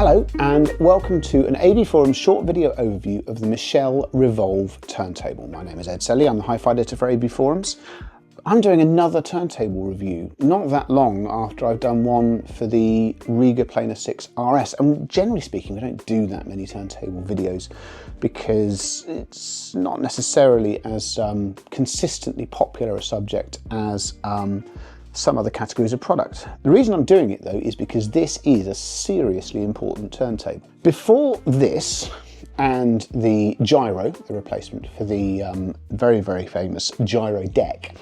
Hello and welcome to an AVForums short video overview of the Michell Revolv turntable. My name is Ed Selley, I'm the Hi-Fi editor for AVForums. I'm doing another turntable review, not that long after I've done one for the Riga Planer 6 RS. And generally speaking, we don't do that many turntable videos because it's not necessarily as consistently popular a subject as some other categories of product. The reason I'm doing it though is because this is a seriously important turntable. Before this and the gyro, the replacement for the very, very famous gyro deck,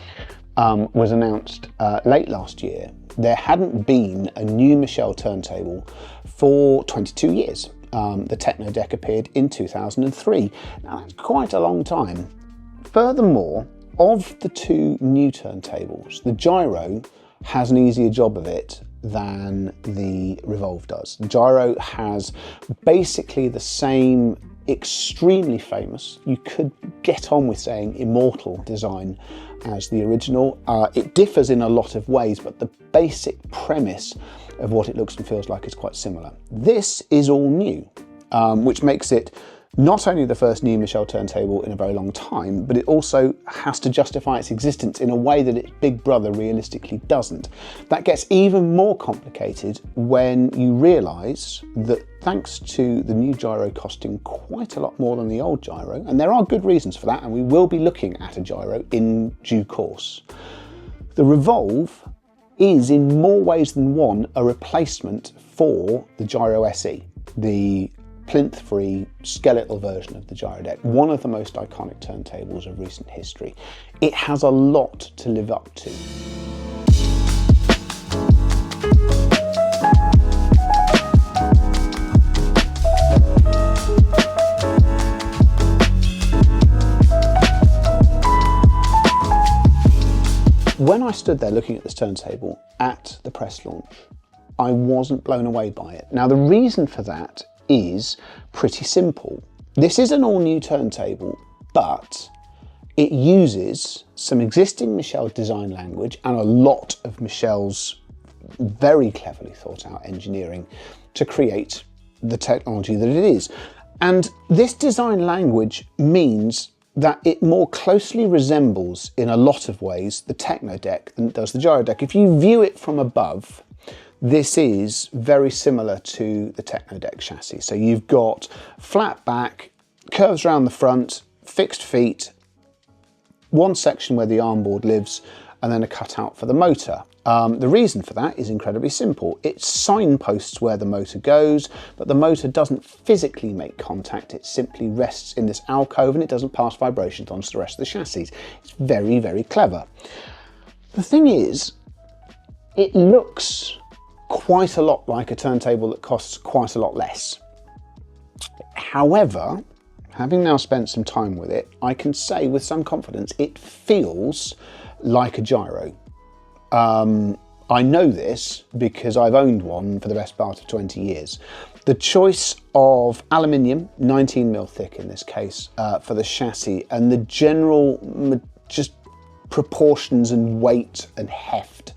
was announced late last year, there hadn't been a new Michell turntable for 22 years. The Techno deck appeared in 2003. Now that's quite a long time. Furthermore, of the two new turntables, the gyro has an easier job of it than the Revolv does. The gyro has basically the same extremely famous, you could get on with saying immortal design as the original. It differs in a lot of ways, but the basic premise of what it looks and feels like is quite similar. This is all new, which makes it not only the first new Michell turntable in a very long time, but it also has to justify its existence in a way that its big brother realistically doesn't. That gets even more complicated when you realise that thanks to the new gyro costing quite a lot more than the old gyro, and there are good reasons for that, and we will be looking at a gyro in due course, the Revolv is in more ways than one a replacement for the Gyro SE, the plinth-free skeletal version of the gyro deck, one of the most iconic turntables of recent history. It has a lot to live up to. When I stood there looking at this turntable at the press launch, I wasn't blown away by it. Now the reason for that is pretty simple. This is an all-new turntable, but it uses some existing Michell design language and a lot of Michell's very cleverly thought out engineering to create the technology that it is. And this design language means that it more closely resembles, in a lot of ways, the Techno deck than it does the gyro deck. If you view it from above, this is very similar to the Techno deck chassis. So you've got flat back, curves around the front, fixed feet, one section where the armboard lives, and then a cutout for the motor. The reason for that is incredibly simple. It signposts where the motor goes, but the motor doesn't physically make contact. It simply rests in this alcove and it doesn't pass vibrations onto the rest of the chassis. It's very, very clever. The thing is, it looks quite a lot like a turntable that costs quite a lot less. However, having now spent some time with it, I can say with some confidence it feels like a gyro. I know this because I've owned one for the best part of 20 years. The choice of aluminium, 19mm thick in this case, for the chassis, and the general just proportions and weight and heft,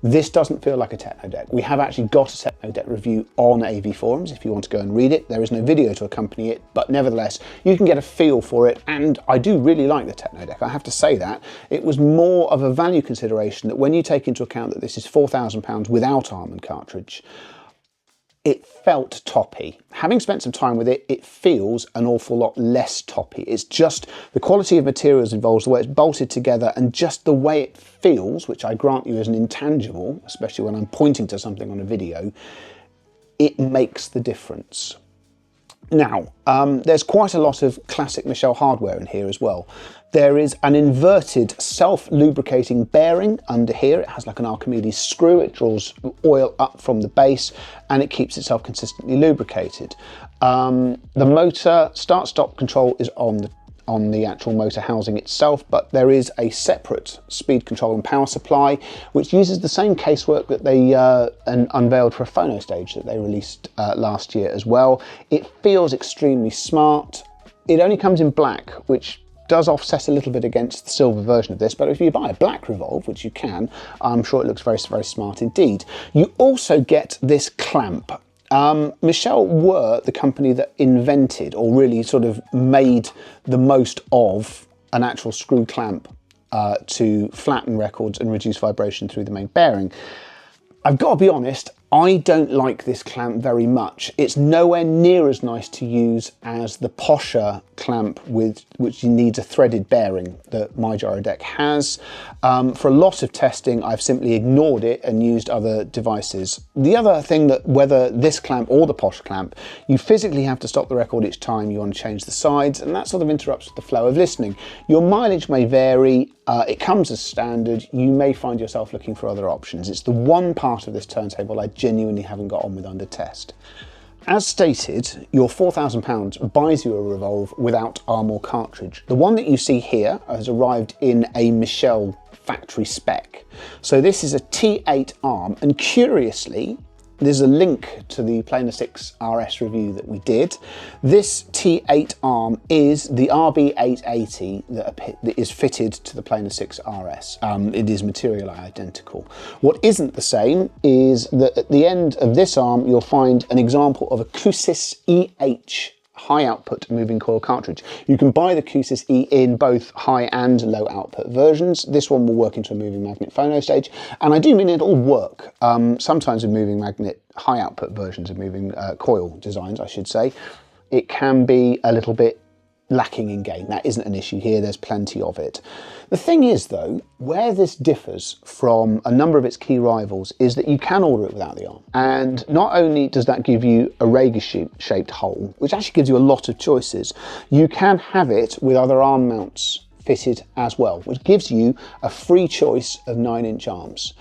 this doesn't feel like a Techno deck. We have actually got a Techno deck review on AVForums if you want to go and read it. There is no video to accompany it, but nevertheless, you can get a feel for it. And I do really like the Techno deck, I have to say that. It was more of a value consideration that when you take into account that this is £4,000 without arm and cartridge, it felt toppy. Having spent some time with it, it feels an awful lot less toppy. It's just the quality of materials involved, the way it's bolted together, and just the way it feels, which I grant you is an intangible, especially when I'm pointing to something on a video, it makes the difference. Now, there's quite a lot of classic Michell hardware in here as well. There is an inverted self-lubricating bearing under here. It has like an Archimedes screw. It draws oil up from the base and it keeps itself consistently lubricated. The motor start-stop control is on the actual motor housing itself, but there is a separate speed control and power supply which uses the same casework that they unveiled for a phono stage that they released last year as well. It feels extremely smart. It only comes in black, which does offset a little bit against the silver version of this, but if you buy a black Revolv, which you can, I'm sure it looks very, very smart indeed. You also get this clamp. Michell were the company that invented, or really sort of made the most of, an actual screw clamp to flatten records and reduce vibration through the main bearing. I've got to be honest, I don't like this clamp very much. It's nowhere near as nice to use as the posher clamp which needs a threaded bearing that my gyro deck has. For a lot of testing, I've simply ignored it and used other devices. The other thing, that whether this clamp or the posh clamp, you physically have to stop the record each time you want to change the sides, and that sort of interrupts the flow of listening. Your mileage may vary. It comes as standard. You may find yourself looking for other options. It's the one part of this turntable I genuinely haven't got on with under test. As stated, your £4,000 buys you a Revolv without arm or cartridge. The one that you see here has arrived in a Michell factory spec. So this is a T8 arm, and curiously, there's a link to the Planar 6 RS review that we did. This T8 arm is the RB880 that is fitted to the Planar 6 RS. It is materially identical. What isn't the same is that at the end of this arm, you'll find an example of a Q-Sys EH high output moving coil cartridge. You can buy the Q-Sys E in both high and low output versions. This one will work into a moving magnet phono stage, and I do mean it'll work. Sometimes with moving magnet high output versions of moving coil designs, I should say, it can be a little bit lacking in gain. That isn't an issue here, there's plenty of it. The thing is though, where this differs from a number of its key rivals is that you can order it without the arm. And not only does that give you a Rager-shaped hole, which actually gives you a lot of choices, you can have it with other arm mounts fitted as well, which gives you a free choice of 9-inch arms.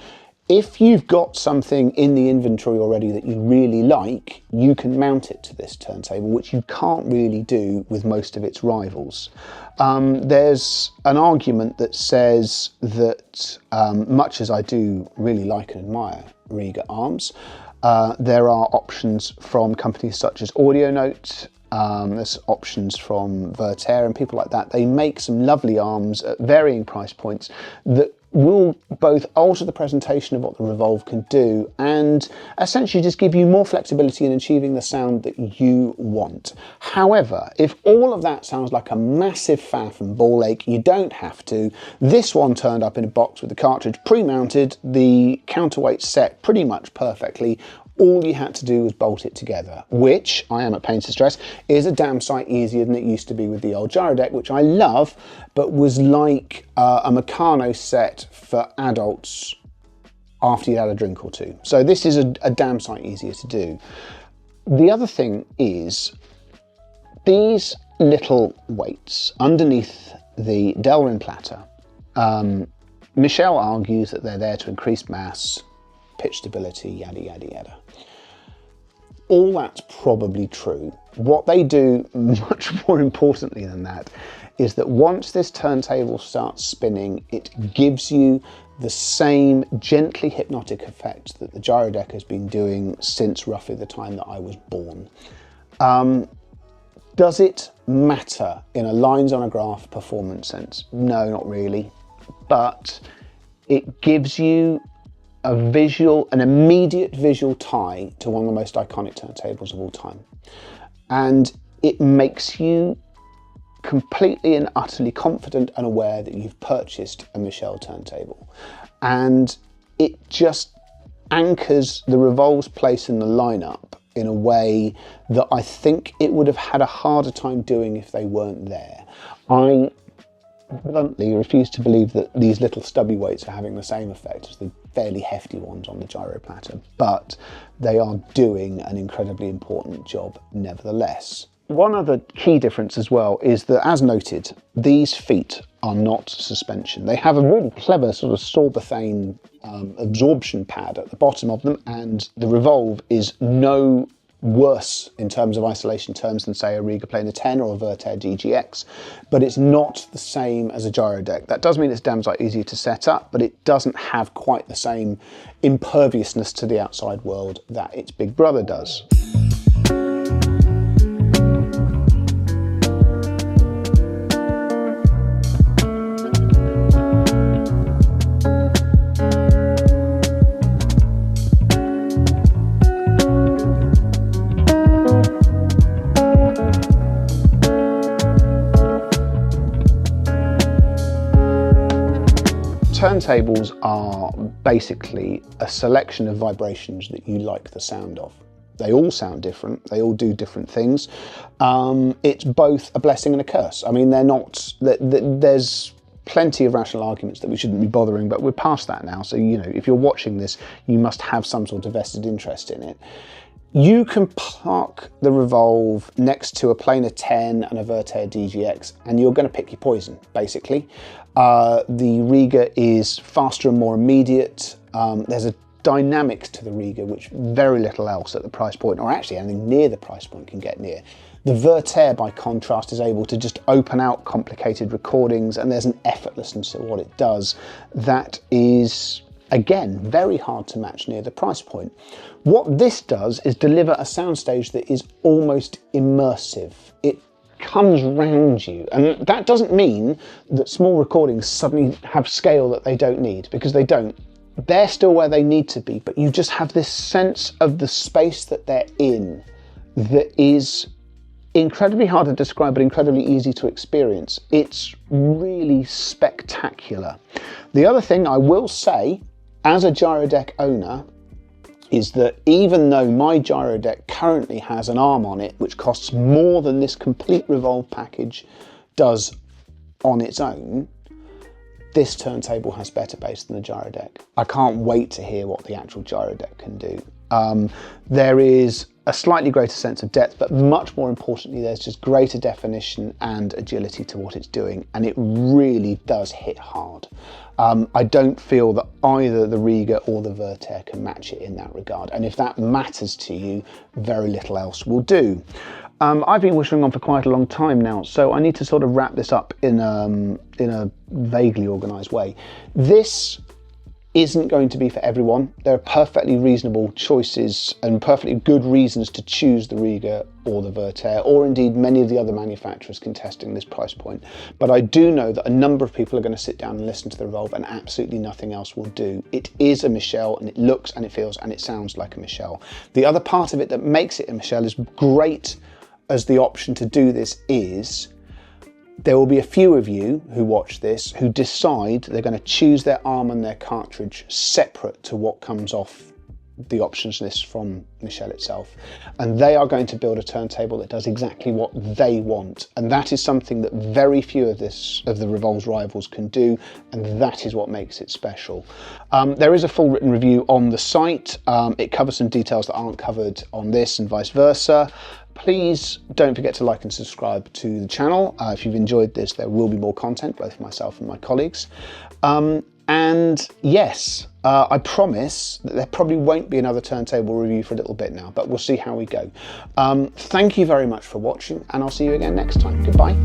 If you've got something in the inventory already that you really like, you can mount it to this turntable, which you can't really do with most of its rivals. There's an argument that says that much as I do really like and admire Rieger arms, there are options from companies such as Audio Note, there's options from Verter and people like that. They make some lovely arms at varying price points that will both alter the presentation of what the Revolv can do and essentially just give you more flexibility in achieving the sound that you want. However, if all of that sounds like a massive faff and ball ache, you don't have to. This one turned up in a box with the cartridge pre-mounted, the counterweight set pretty much perfectly. All you had to do was bolt it together, which, I am at pains to stress, is a damn sight easier than it used to be with the old gyro deck, which I love, but was like a Meccano set for adults after you'd had a drink or two. So this is a damn sight easier to do. The other thing is these little weights underneath the Delrin platter. Michell argues that they're there to increase mass, pitch stability, yada, yada, yada. All that's probably true. What they do, much more importantly than that, is that once this turntable starts spinning, it gives you the same gently hypnotic effect that the gyro deck has been doing since roughly the time that I was born. Does it matter in a lines on a graph performance sense? No, not really. But it gives you an immediate visual tie to one of the most iconic turntables of all time. And it makes you completely and utterly confident and aware that you've purchased a Michell turntable. And it just anchors the Revolv's place in the lineup in a way that I think it would have had a harder time doing if they weren't there. I bluntly refuse to believe that these little stubby weights are having the same effect as the fairly hefty ones on the gyro platter, but they are doing an incredibly important job nevertheless. One other key difference as well is that, as noted, these feet are not suspension. They have a really clever sort of Sorbothane absorption pad at the bottom of them, and the Revolv is no worse in terms of isolation terms than, say, a Rieger Planar 10 or a Verter DGX, but it's not the same as a gyro deck. That does mean it's damn sight easier to set up, but it doesn't have quite the same imperviousness to the outside world that its big brother does. Turntables are basically a selection of vibrations that you like the sound of. They all sound different, they all do different things. It's both a blessing and a curse. I mean, there's plenty of rational arguments that we shouldn't be bothering, but we're past that now. So, you know, if you're watching this, you must have some sort of vested interest in it. You can park the Revolv next to a planar 10 and a Vertair DGX, and you're going to pick your poison, basically. The Riga is faster and more immediate. There's a dynamics to the Riga which very little else at the price point, or actually anything near the price point, can get near. The Vertair, by contrast, is able to just open out complicated recordings, and there's an effortlessness to what it does that is, again, very hard to match near the price point. What this does is deliver a soundstage that is almost immersive. It comes round you, and that doesn't mean that small recordings suddenly have scale that they don't need, because they don't. They're still where they need to be, but you just have this sense of the space that they're in that is incredibly hard to describe, but incredibly easy to experience. It's really spectacular. The other thing I will say, as a gyro deck owner, is that even though my gyro deck currently has an arm on it which costs more than this complete Revolv package does on its own, this turntable has better bass than the gyro deck. I can't wait to hear what the actual gyro deck can do. There is a slightly greater sense of depth, but much more importantly, there's just greater definition and agility to what it's doing, and it really does hit hard. I don't feel that either the Riga or the Vertair can match it in that regard, and if that matters to you, very little else will do. I've been whistling on for quite a long time now, so I need to sort of wrap this up in a vaguely organised way. This isn't going to be for everyone. There are perfectly reasonable choices and perfectly good reasons to choose the Riga or the Vertair, or indeed many of the other manufacturers contesting this price point. But I do know that a number of people are going to sit down and listen to the Revolv, and absolutely nothing else will do. It is a Michell, and it looks and it feels and it sounds like a Michell. The other part of it that makes it a Michell, is great as the option to do this, is there will be a few of you who watch this who decide they're going to choose their arm and their cartridge separate to what comes off the options list from Michell itself, and they are going to build a turntable that does exactly what they want, and that is something that very few of the Revolv's rivals can do, and that is what makes it special. There is a full written review on the site. It covers some details that aren't covered on this and vice versa. Please don't forget to like and subscribe to the channel. If you've enjoyed this, there will be more content, both for myself and my colleagues. And yes, I promise that there probably won't be another turntable review for a little bit now, but we'll see how we go. Thank you very much for watching, and I'll see you again next time. Goodbye.